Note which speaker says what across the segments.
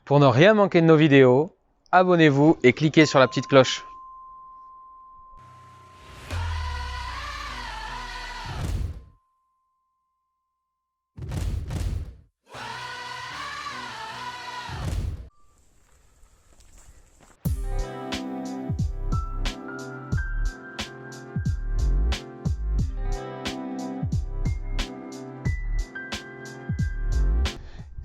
Speaker 1: Pour ne rien manquer de nos vidéos, abonnez-vous et cliquez sur la petite cloche.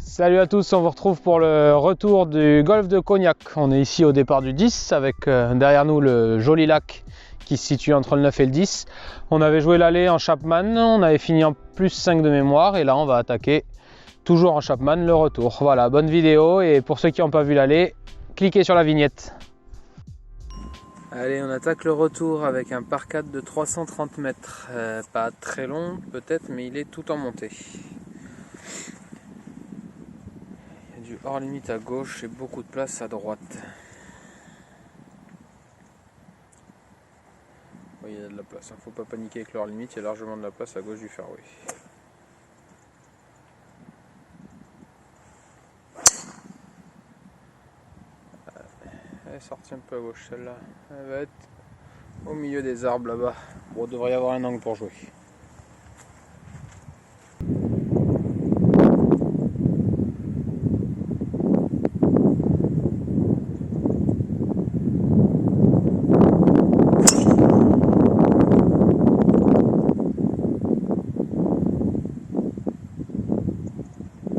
Speaker 1: Salut à tous, on vous retrouve pour le retour du golfe de Cognac. On est ici au départ du 10 avec derrière nous le joli lac qui se situe entre le 9 et le 10. On avait joué l'aller en Chapman, on avait fini en plus 5 de mémoire et là on va attaquer toujours en Chapman le retour. Voilà, bonne vidéo et pour ceux qui n'ont pas vu l'aller, cliquez sur la vignette. Allez, on attaque le retour avec un par 4 de 330 mètres. Pas très long peut-être, mais il est tout en montée. Du hors limite à gauche et beaucoup de place à droite. Oui, il y a de la place, hein. Faut pas paniquer avec le hors limite, il y a largement de la place à gauche du fairway. Elle est sortie un peu à gauche celle-là. Elle va être au milieu des arbres là-bas. Bon, il devrait y avoir un angle pour jouer.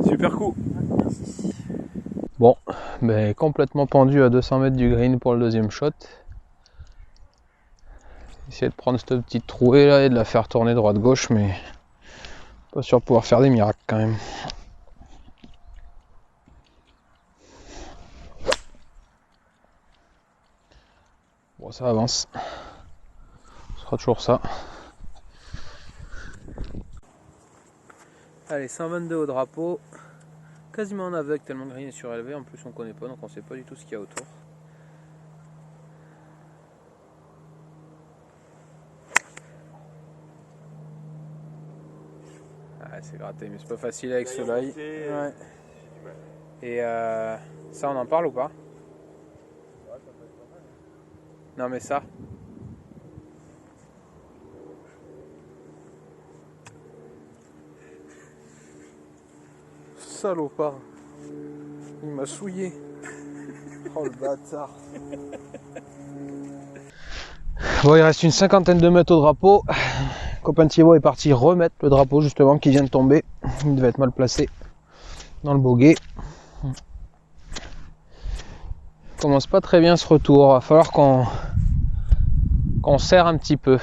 Speaker 1: Super coup. Bon, mais complètement pendu à 200 mètres du green pour le deuxième shot. Essayer de prendre cette petite trouée là et de la faire tourner droite-gauche, mais pas sûr de pouvoir faire des miracles quand même. Bon, ça avance. Ce sera toujours ça. Allez, 122 au drapeau. Quasiment en aveugle tellement le green est surélevé. En plus, on connaît pas, donc on sait pas du tout ce qu'il y a autour. Ah, c'est gratté, mais c'est pas facile avec ce soleil. Ouais. Et ça, on en parle ou pas? Non, mais ça. Salopard. Il m'a souillé. Oh le bâtard. Bon, il reste une cinquantaine de mètres au drapeau. Copain Thibaut est parti remettre le drapeau justement qui vient de tomber. Il devait être mal placé dans le bogey. Commence pas très bien ce retour. Va falloir qu'on serre un petit peu.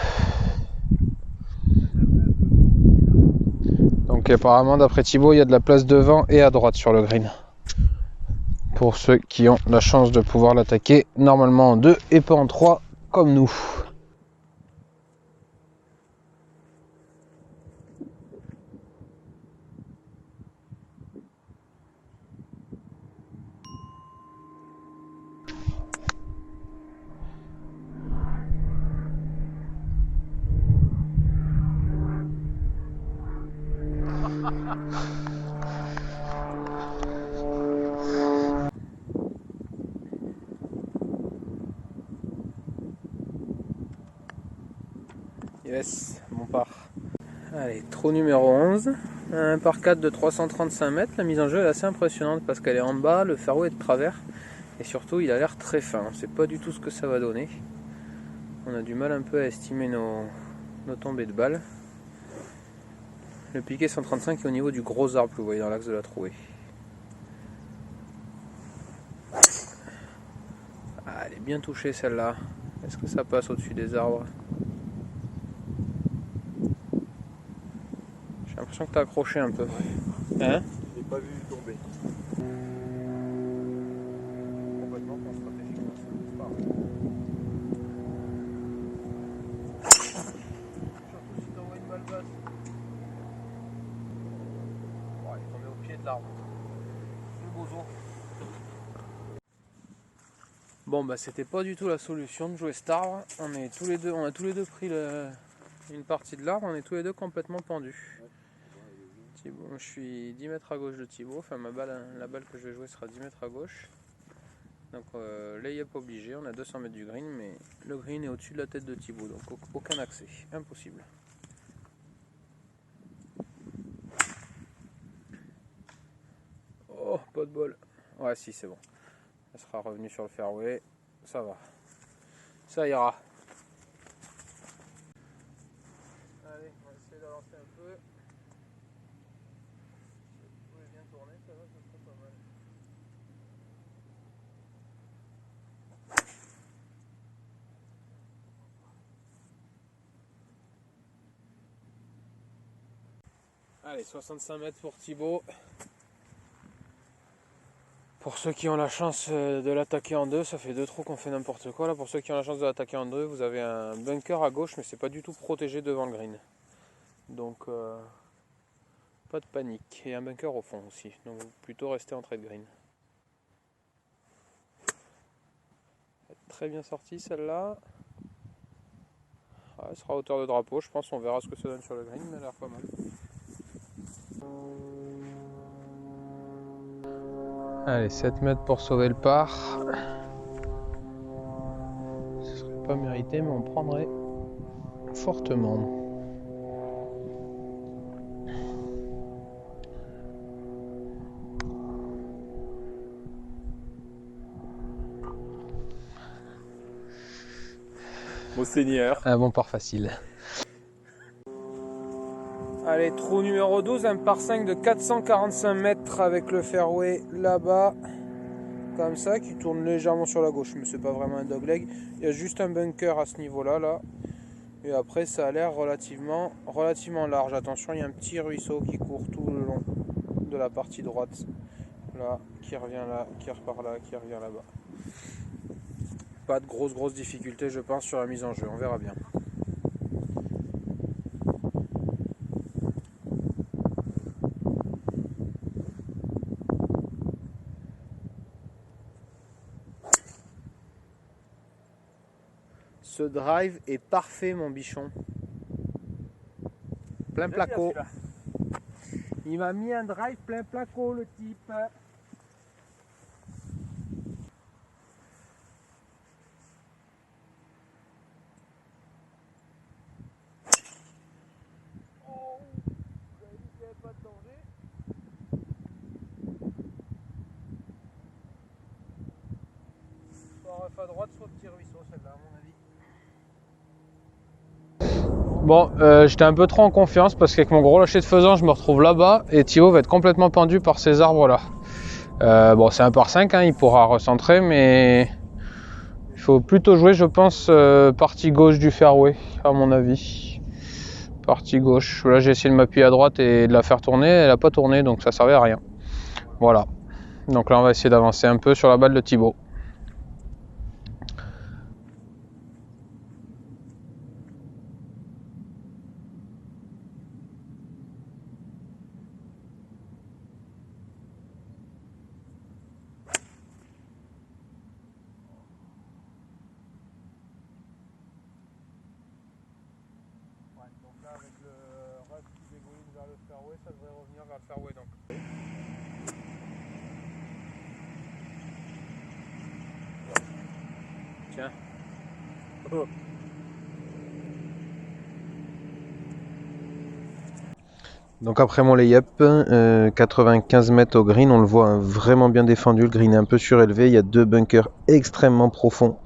Speaker 1: Donc apparemment d'après Thibaut il y a de la place devant et à droite sur le green. Pour ceux qui ont la chance de pouvoir l'attaquer normalement en 2 et pas en 3 comme nous. Yes, mon par. Allez, trou numéro 11. Un par 4 de 335 mètres. La mise en jeu est assez impressionnante parce qu'elle est en bas, le fairway est de travers. Et surtout, il a l'air très fin. On ne sait pas du tout ce que ça va donner. On a du mal un peu à estimer nos tombées de balles. Le piqué 135 est au niveau du gros arbre que vous voyez dans l'axe de la trouée. Ah, elle est bien touchée celle-là. Est-ce que ça passe au-dessus des arbres? J'ai l'impression que tu as accroché un peu.
Speaker 2: Ouais.
Speaker 1: Hein?
Speaker 2: Je l'ai pas vu tomber. Complètement en stratégie.
Speaker 1: Surtout si tu envoies une balle basse. Ouais, il est tombé au pied de l'arbre. Le bozo. Bon bah c'était pas du tout la solution de jouer cet arbre. On a tous les deux pris une partie de l'arbre, on est tous les deux complètement pendus. Thibaut, je suis 10 mètres à gauche de Thibaut, enfin la balle que je vais jouer sera 10 mètres à gauche. Donc lay-up obligé, on a 200 mètres du green, mais le green est au-dessus de la tête de Thibaut, donc aucun accès, impossible. Oh, pas de bol. Ouais, si, c'est bon. Elle sera revenue sur le fairway, ça va. Ça ira. Allez, on va essayer d'avancer un peu. Vous pouvez bien tourner, ça va, ça serait pas mal. Allez, 65 mètres pour Thibaut. Pour ceux qui ont la chance de l'attaquer en deux, ça fait deux trous qu'on fait n'importe quoi. Là, pour ceux qui ont la chance de l'attaquer en deux, vous avez un bunker à gauche, mais c'est pas du tout protégé devant le green. Donc, pas de panique. Et un bunker au fond aussi. Donc, plutôt rester en trait de green. Très bien sortie celle-là. Ouais, elle sera à hauteur de drapeau, je pense. On verra ce que ça donne sur le green, mais elle a l'air pas mal. Allez, 7 mètres pour sauver le par. Ce serait pas mérité, mais on prendrait fortement.
Speaker 2: Mon seigneur.
Speaker 1: Un bon par facile. Allez, trou numéro 12, un par 5 de 445 mètres avec le fairway là-bas. Comme ça, qui tourne légèrement sur la gauche, mais c'est pas vraiment un dogleg. Il y a juste un bunker à ce niveau-là, là. Et après, ça a l'air relativement large. Attention, il y a un petit ruisseau qui court tout le long de la partie droite. Là, qui revient là, qui repart là, qui revient là-bas. Pas de grosses difficultés, je pense, sur la mise en jeu. On verra bien. Ce drive est parfait, mon bichon. Plein placo. Il m'a mis un drive plein placo, le type. Oh, vous avez dit qu'il n'y avait pas de danger. Soit ref à droite, soit petit ruisseau, celle-là, à mon avis. Bon, j'étais un peu trop en confiance parce qu'avec mon gros lâcher de faisan, je me retrouve là-bas et Thibaut va être complètement pendu par ces arbres-là. Bon, c'est un par 5, hein, il pourra recentrer, mais il faut plutôt jouer, je pense, partie gauche du fairway, à mon avis. Partie gauche. Là, j'ai essayé de m'appuyer à droite et de la faire tourner, elle n'a pas tourné, donc ça servait à rien. Voilà. Donc là, on va essayer d'avancer un peu sur la balle de Thibaut. Donc là, avec le ref qui dégouline vers le fairway, ça devrait revenir vers le fairway. Donc. Tiens. Oh. Donc après mon lay-up, 95 mètres au green, on le voit, hein, vraiment bien défendu. Le green est un peu surélevé. Il y a deux bunkers extrêmement profonds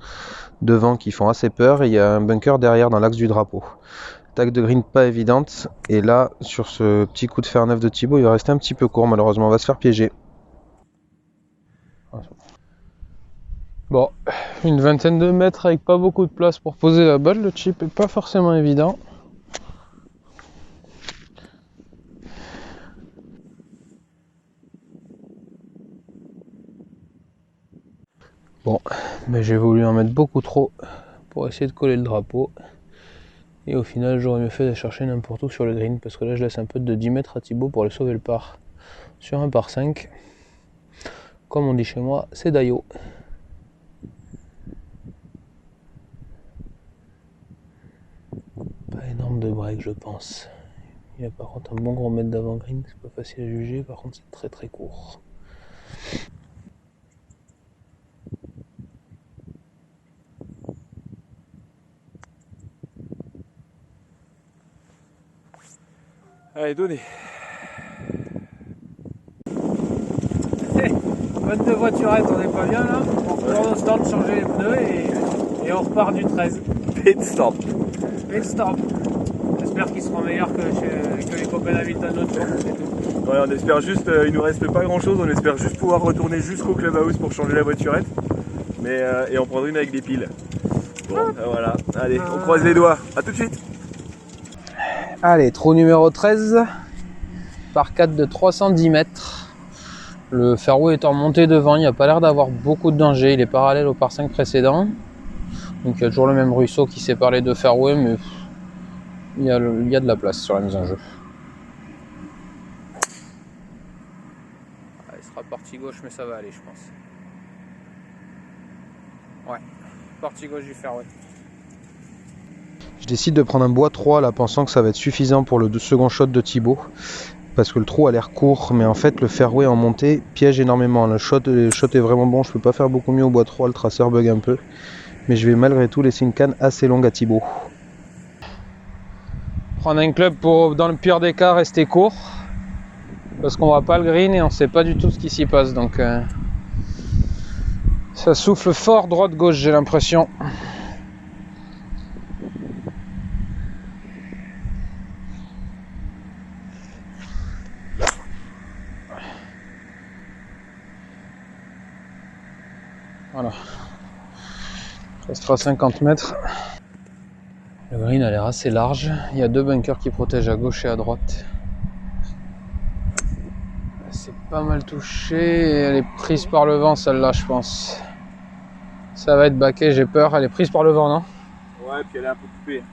Speaker 1: devant qui font assez peur. Et il y a un bunker derrière dans l'axe du drapeau. Tac de green pas évidente. Et là, sur ce petit coup de fer neuf de Thibaut, il va rester un petit peu court. Malheureusement, on va se faire piéger. Bon, une vingtaine de mètres avec pas beaucoup de place pour poser la balle. Le chip est pas forcément évident. Bon, mais j'ai voulu en mettre beaucoup trop pour essayer de coller le drapeau. Et au final, j'aurais mieux fait de chercher n'importe où sur le green, parce que là, je laisse un peu de 10 mètres à Thibaut pour aller sauver le par. Sur un par 5. Comme on dit chez moi, c'est Dayo. Pas énorme de break, je pense. Il a par contre un bon gros mètre d'avant green, c'est pas facile à juger, par contre c'est très très court.
Speaker 2: Allez, donnez.
Speaker 1: Bonne de voiturette, on est pas bien là. On retourne au stand changer les pneus et on repart du 13.
Speaker 2: Pit stop.
Speaker 1: Pit stop. J'espère qu'ils seront meilleurs que les copains d'Hamilton l'autre jour, c'est tout.
Speaker 2: Ouais, on espère juste, il nous reste pas grand chose, on espère juste pouvoir retourner jusqu'au clubhouse pour changer la voiturette. Mais, et en prendre une avec des piles. Bon, voilà. Allez, on croise les doigts. A tout de suite.
Speaker 1: Allez, trou numéro 13, par 4 de 310 mètres. Le fairway est en montée devant, il n'y a pas l'air d'avoir beaucoup de danger, il est parallèle au par 5 précédent. Donc il y a toujours le même ruisseau qui sépare les deux fairways, mais il y a de la place sur la mise en jeu. Il sera partie gauche, mais ça va aller, je pense. Ouais, partie gauche du fairway. Je décide de prendre un bois 3 là, pensant que ça va être suffisant pour le second shot de Thibaut. Parce que le trou a l'air court, mais en fait le fairway en montée piège énormément. Le shot est vraiment bon, je peux pas faire beaucoup mieux au bois 3, le traceur bug un peu. Mais je vais malgré tout laisser une canne assez longue à Thibaut. Prendre un club pour, dans le pire des cas, rester court. Parce qu'on voit pas le green et on sait pas du tout ce qui s'y passe. Donc ça souffle fort droite-gauche, j'ai l'impression. Voilà. Il restera 50 mètres. Le green a l'air assez large. Il y a deux bunkers qui protègent à gauche et à droite. C'est pas mal touché et elle est prise par le vent celle-là, je pense. Ça va être baqué, j'ai peur. Elle est prise par le vent, non?
Speaker 2: Ouais, puis elle est un peu coupée.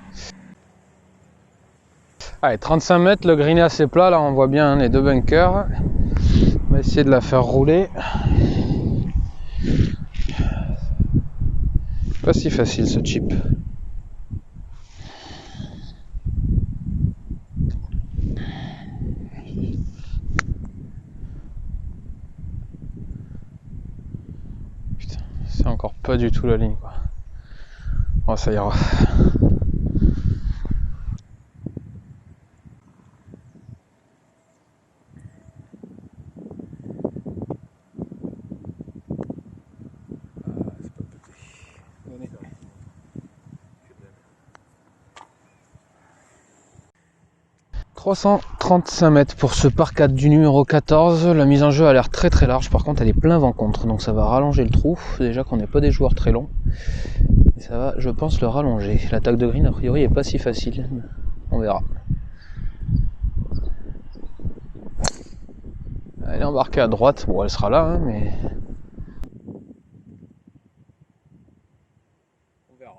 Speaker 1: Allez, 35 mètres, le green est assez plat. Là, on voit bien les deux bunkers. On va essayer de la faire rouler. Pas si facile ce chip. Putain, c'est encore pas du tout la ligne, quoi. Oh, ça ira. « 335 mètres pour ce par 4 du numéro 14. La mise en jeu a l'air très très large. Par contre, elle est plein vent contre. Donc ça va rallonger le trou. Déjà qu'on n'est pas des joueurs très longs. Et ça va, je pense, le rallonger. L'attaque de green, a priori, est pas si facile. On verra. Elle est embarquée à droite. Bon, elle sera là, hein, mais... on verra.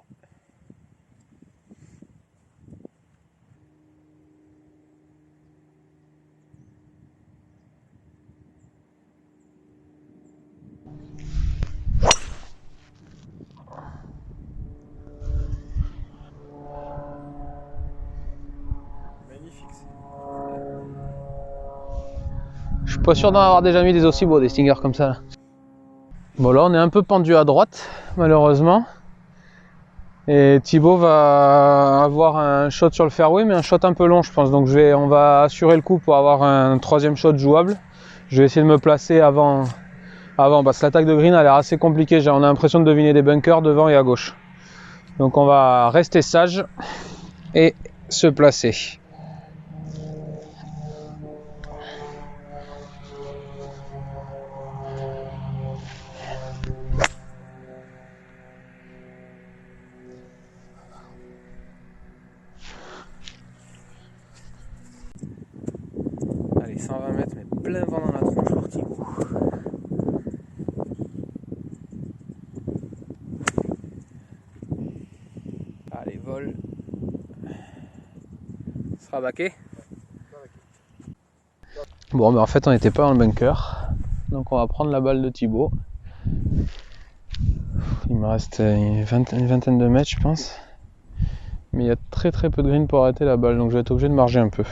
Speaker 2: Magnifique.
Speaker 1: Je suis pas sûr d'en avoir déjà mis des aussi beaux, des stingers comme ça. Là. Bon, là, on est un peu pendu à droite, malheureusement. Et Thibaut va avoir un shot sur le fairway, mais un shot un peu long, je pense. Donc on va assurer le coup pour avoir un troisième shot jouable. Je vais essayer de me placer avant parce que l'attaque de green a l'air assez compliquée. On a l'impression de deviner des bunkers devant et à gauche. Donc on va rester sage et se placer. Allez, 120 mètres, mais plein vent dans la tronche pour Thibaut. Allez, vol. Sera baqué. Bon, mais en fait, on n'était pas dans le bunker. Donc, on va prendre la balle de Thibaut. Il me reste une vingtaine de mètres, je pense. Mais il y a très peu de green pour arrêter la balle, donc je vais être obligé de marger un peu.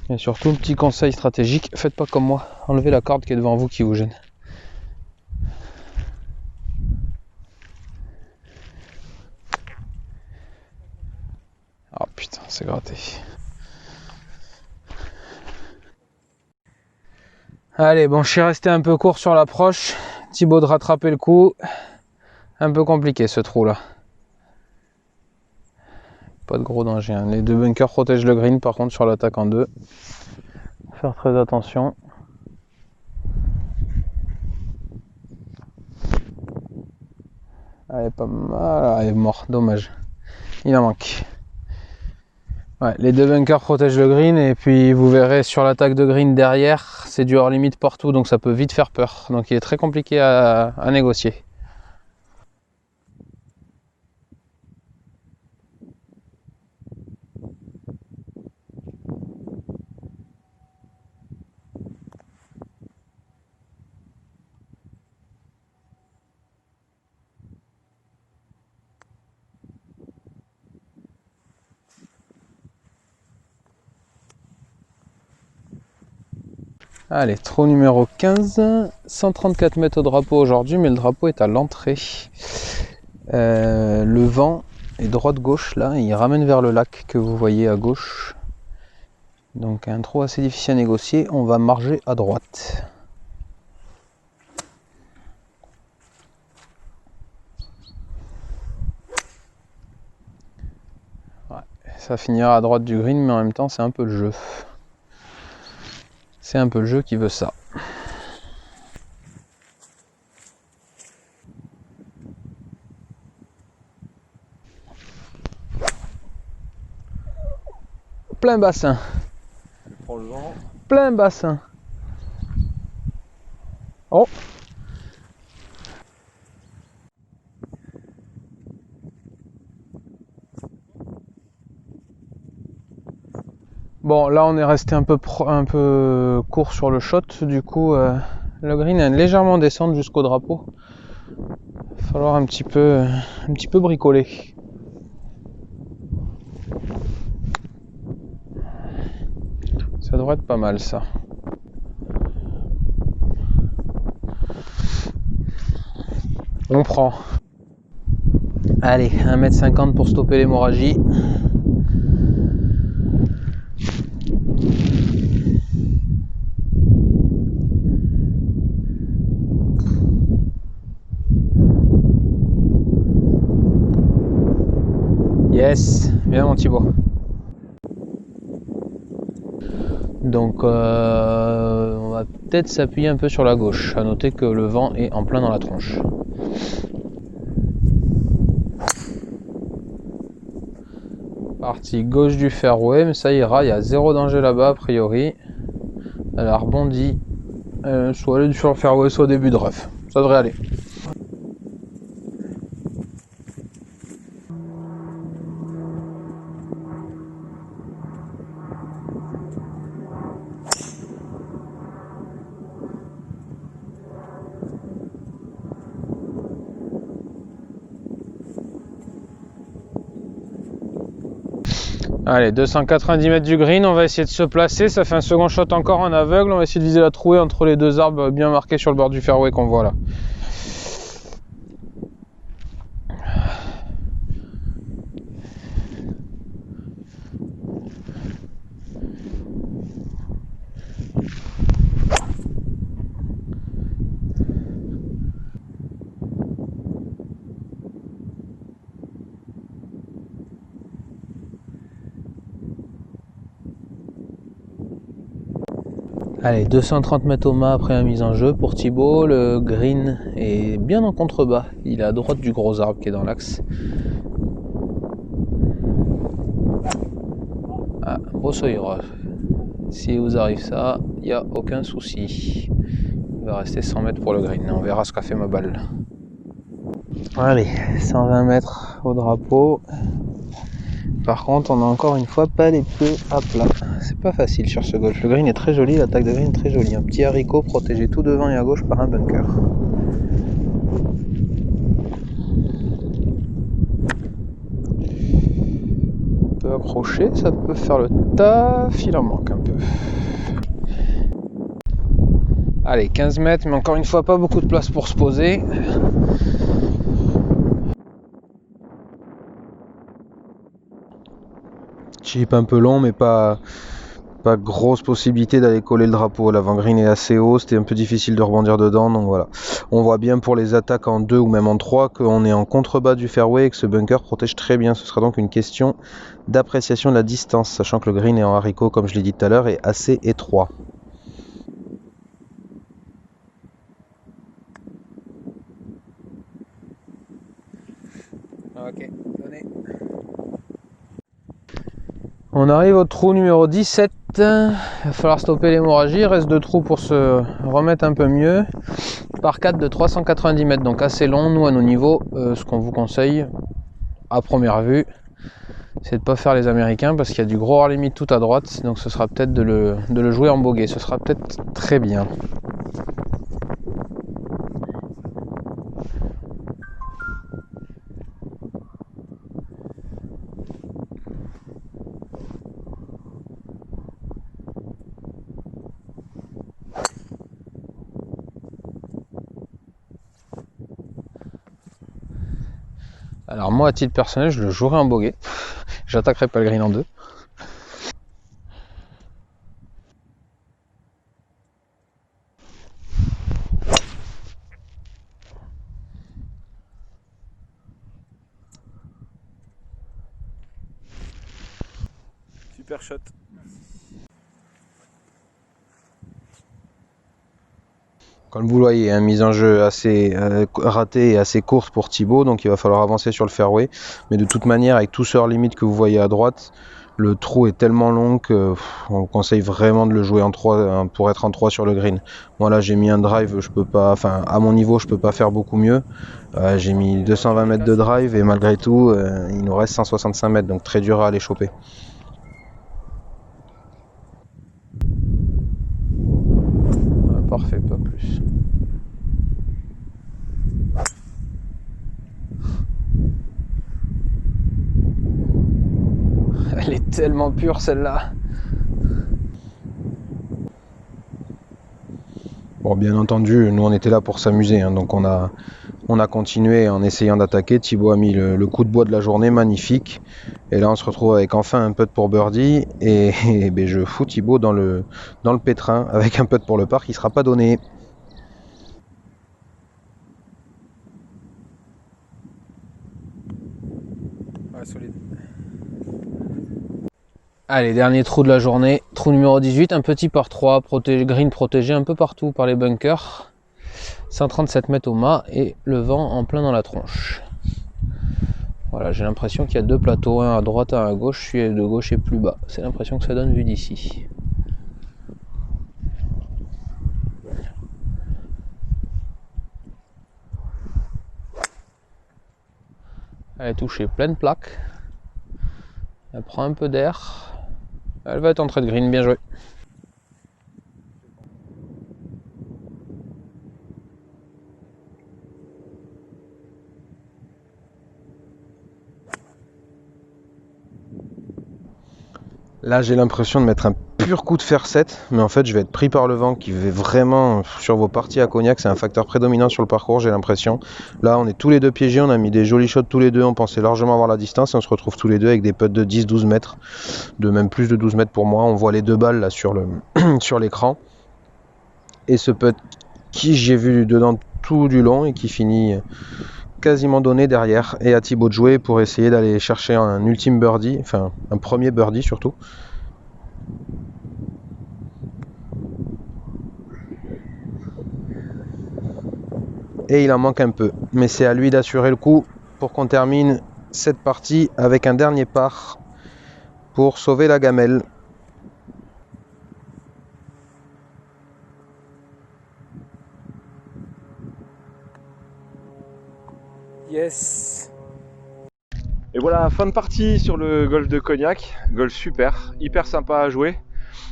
Speaker 1: Et surtout, petit conseil stratégique, faites pas comme moi, enlevez la corde qui est devant vous qui vous gêne. Oh putain, c'est gratté. Allez, bon, je suis resté un peu court sur l'approche. Thibaut de rattraper le coup. Un peu compliqué ce trou là. Pas de gros danger. Hein. Les deux bunkers protègent le green, par contre sur l'attaque en deux. Faire très attention. Allez, pas mal. Ah, il est mort, dommage. Il en manque. Ouais, les deux bunkers protègent le green et puis vous verrez sur l'attaque de green derrière, c'est du hors limite partout, donc ça peut vite faire peur. Donc il est très compliqué à négocier. Allez, trou numéro 15, 134 mètres au drapeau aujourd'hui, mais le drapeau est à l'entrée. Le vent est droite-gauche là, il ramène vers le lac que vous voyez à gauche. Donc un trou assez difficile à négocier, on va marger à droite. Ouais, ça finira à droite du green, mais en même temps c'est un peu le jeu. C'est un peu le jeu qui veut ça. Plein bassin.
Speaker 2: Prends le vent.
Speaker 1: Plein bassin. Oh. Bon, là on est resté un peu court sur le shot, du coup le green est légèrement descendre jusqu'au drapeau. Il va falloir un petit peu bricoler. Ça devrait être pas mal ça. On prend. Allez, 1,50 m pour stopper l'hémorragie. Yes, bien mon Thibaut. Donc on va peut-être s'appuyer un peu sur la gauche. À noter que le vent est en plein dans la tronche. Partie gauche du fairway, mais ça ira, il y a zéro danger là-bas a priori. Elle a rebondi, soit sur le fairway, soit au début de rough. Ça devrait aller. Allez, 290 mètres du green, on va essayer de se placer, ça fait un second shot encore en aveugle, on va essayer de viser la trouée entre les deux arbres bien marqués sur le bord du fairway qu'on voit là. Allez, 230 mètres au mât après la mise en jeu pour Thibaut. Le green est bien en contrebas. Il est à droite du gros arbre qui est dans l'axe. Ah, beau soyeur. Si vous arrive ça, il n'y a aucun souci. Il va rester 100 mètres pour le green. On verra ce qu'a fait ma balle. Allez, 120 mètres au drapeau. Par contre, on a encore une fois pas les pieds à plat. C'est pas facile sur ce golf. Le green est très joli, l'attaque de green est très jolie. Un petit haricot protégé tout devant et à gauche par un bunker. crochet, ça peut faire le taf, il en manque un peu. Allez, 15 mètres, mais encore une fois, pas beaucoup de place pour se poser. Chip un peu long, mais pas grosse possibilité d'aller coller le drapeau. L'avant-green est assez haut, c'était un peu difficile de rebondir dedans, donc voilà. On voit bien pour les attaques en 2 ou même en 3 qu'on est en contrebas du fairway et que ce bunker protège très bien. Ce sera donc une question d'appréciation de la distance, sachant que le green est en haricot, comme je l'ai dit tout à l'heure, est assez étroit. Ok, donnez. On arrive au trou numéro 17, il va falloir stopper l'hémorragie, il reste 2 trous pour se remettre un peu mieux. Par 4 de 390 mètres, donc assez long. Nous à nos niveaux, ce qu'on vous conseille à première vue, c'est de ne pas faire les américains parce qu'il y a du gros hors limite tout à droite, donc ce sera peut-être de le jouer en bogey, ce sera peut-être très bien. Alors moi à titre personnel je le jouerai en bogey, j'attaquerai pas le green en 2.
Speaker 2: Super shot.
Speaker 1: Comme vous le voyez, mise en jeu assez ratée et assez courte pour Thibaut, donc il va falloir avancer sur le fairway. Mais de toute manière, avec tout ce hors limite que vous voyez à droite, le trou est tellement long qu'on vous conseille vraiment de le jouer en 3 pour être en 3 sur le green. Moi là j'ai mis un drive, je peux pas, enfin à mon niveau je peux pas faire beaucoup mieux. J'ai mis 220 mètres de drive et malgré tout il nous reste 165 mètres, donc très dur à aller choper. Parfait, pas plus. Elle est tellement pure celle-là. Bon, bien entendu, nous on était là pour s'amuser, hein, donc on a continué en essayant d'attaquer. Thibaut a mis le coup de bois de la journée, magnifique. Et là on se retrouve avec enfin un putt pour birdie. Et ben, je fous Thibaut dans le pétrin avec un putt pour le par qui ne sera pas donné. Ouais, solide. Allez, dernier trou de la journée, trou numéro 18, un petit par 3, green protégé un peu partout par les bunkers. 137 mètres au mât et le vent en plein dans la tronche. Voilà, j'ai l'impression qu'il y a 2 plateaux, un à droite, un à gauche, celui de gauche est plus bas. C'est l'impression que ça donne vu d'ici. Elle est touchée pleine plaque. Elle prend un peu d'air. Elle va être entrée de green, bien joué. Là j'ai l'impression de mettre un pur coup de fer 7, mais en fait je vais être pris par le vent qui va vraiment sur vos parties à Cognac, c'est un facteur prédominant sur le parcours, j'ai l'impression. Là on est tous les deux piégés, on a mis des jolis shots tous les deux, on pensait largement avoir la distance et on se retrouve tous les deux avec des putts de 10-12 mètres, de même plus de 12 mètres pour moi. On voit les 2 balles là sur l'écran. Et ce putt qui j'ai vu dedans tout du long et qui finit quasiment donné derrière, et à Thibaut de jouer pour essayer d'aller chercher un ultime birdie, enfin un premier birdie surtout. Et il en manque un peu, mais c'est à lui d'assurer le coup pour qu'on termine cette partie avec un dernier par pour sauver la gamelle. Yes.
Speaker 2: Et voilà, fin de partie sur le golf de Cognac. Golf super, hyper sympa à jouer.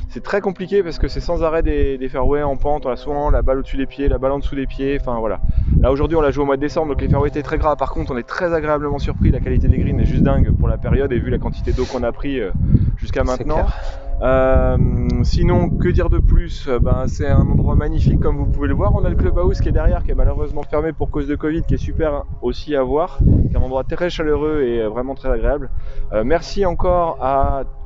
Speaker 2: C'est très compliqué parce que c'est sans arrêt des fairways en pente. On a souvent la balle au-dessus des pieds, la balle en dessous des pieds. Enfin voilà, Là aujourd'hui on l'a joué au mois de décembre, donc les fairways étaient très gras. Par contre on est très agréablement surpris, la qualité des greens est juste dingue pour la période et vu la quantité d'eau qu'on a pris jusqu'à maintenant. Sinon, que dire de plus? C'est un endroit magnifique comme vous pouvez le voir. On a le clubhouse qui est derrière, qui est malheureusement fermé pour cause de Covid, qui est super aussi à voir, qui est un endroit très chaleureux et vraiment très agréable. Merci encore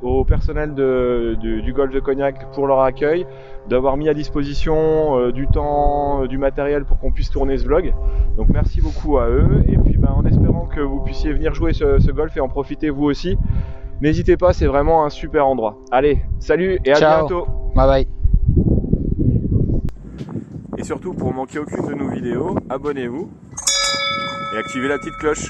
Speaker 2: au personnel du golf de Cognac pour leur accueil, d'avoir mis à disposition du temps, du matériel pour qu'on puisse tourner ce vlog. Donc merci beaucoup à eux et puis en espérant que vous puissiez venir jouer ce golf et en profiter vous aussi. N'hésitez pas, c'est vraiment un super endroit. Allez, salut et à bientôt.
Speaker 1: Bye bye.
Speaker 2: Et surtout, pour manquer aucune de nos vidéos, abonnez-vous et activez la petite cloche.